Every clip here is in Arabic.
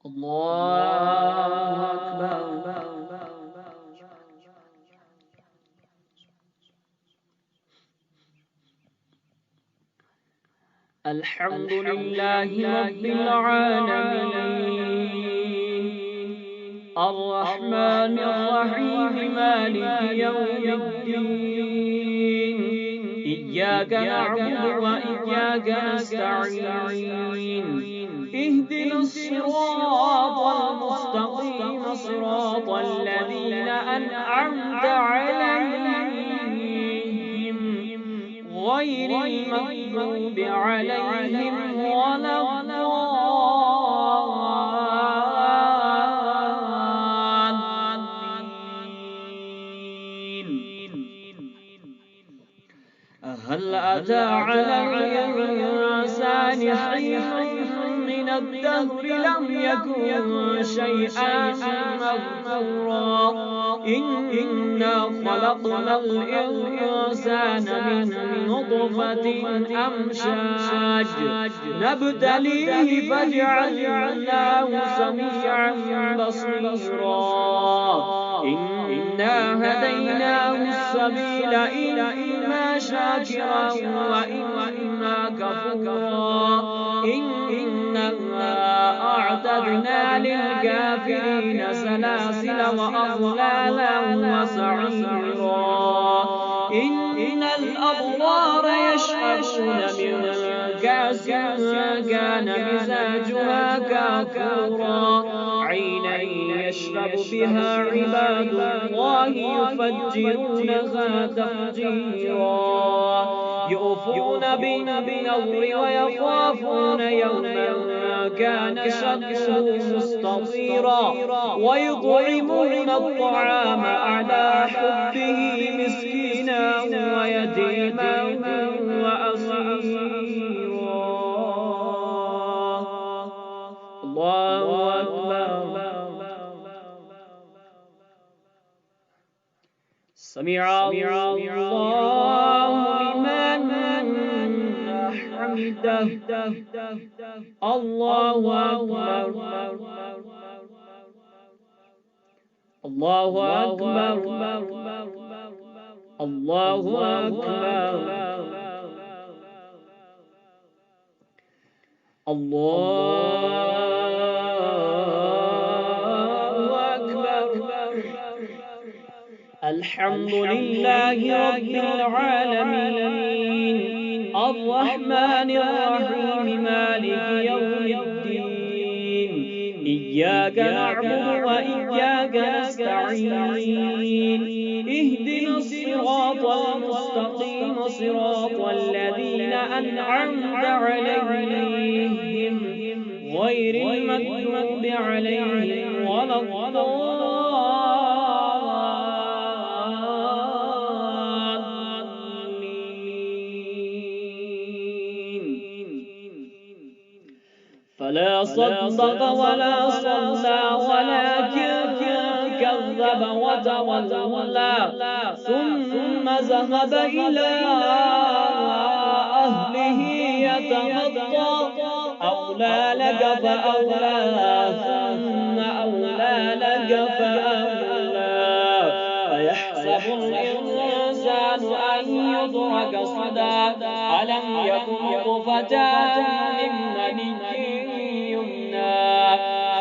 الله أكبر. الحمد لله رب العالمين الرحمن الرحيم مالك يوم الدين إياك نعبد وإياك نستعين اهدنا الصراط المستقيم صراط الذين أنعمت عليهم غير المغضوب عليهم ولا الضالين. هل أتى على الإنسان حين من الدهر لم يكن شيئا مذكورا إنا خلقنا الإنسان من نطفة أمشاج نبتليه فجعلناه سميعا بصيرا إنا هديناه السبيل إما شاكرا وإما كفورا إنا أعتدنا للكافرين سلاسل وأغلالا وسعيرا إن الأبرار يشربون من كأس كان مزاجها كافورا عينا يشرب بها عباد الله يفجرونها تفجيرا يؤفون بالنذر ويخافون يوما كان شره مستطيرا ويطعمون الطعام على حبه مسكينا ويتيما وأسيرا. الله أكبر. سمع الله لمن حمده. الله أكبر. الله أكبر. الله أكبر. الله أكبر. الحمد لله رب العالمين الرحمن الرحيم مالك يوم الدين إياك نعبد وإياك نستعين اهدنا الصراط المستقيم صراط الذين أنعمت عليهم غير المغضوب عليهم ولا فلا صدق ولا صلى ولكن كذب وتولى ثم ذهب إلى أهله يتمطى أولى لك فأولى ثم أولى لك فأولى أيحسب الإنسان أن يترك صدى ألم يكن نطفة من مني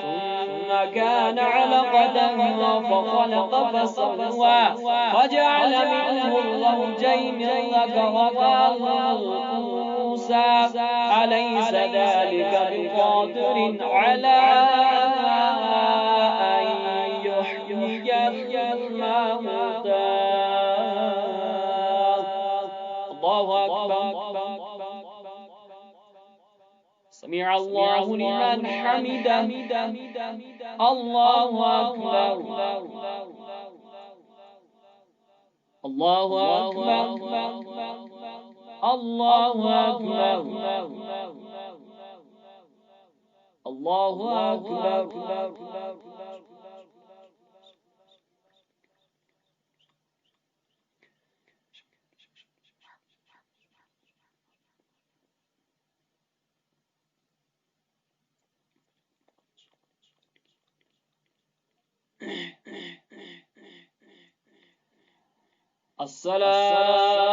ثم كان علقة فخلق فسوى فجعل منه الزوجين الذكر والأنثى أليس ذلك بقادر على أن يحيي الموتى. الله أكبر. سمع الله لمن حمده. الله أكبر. الله أكبر. الله أكبر. الله أكبر. الصلاة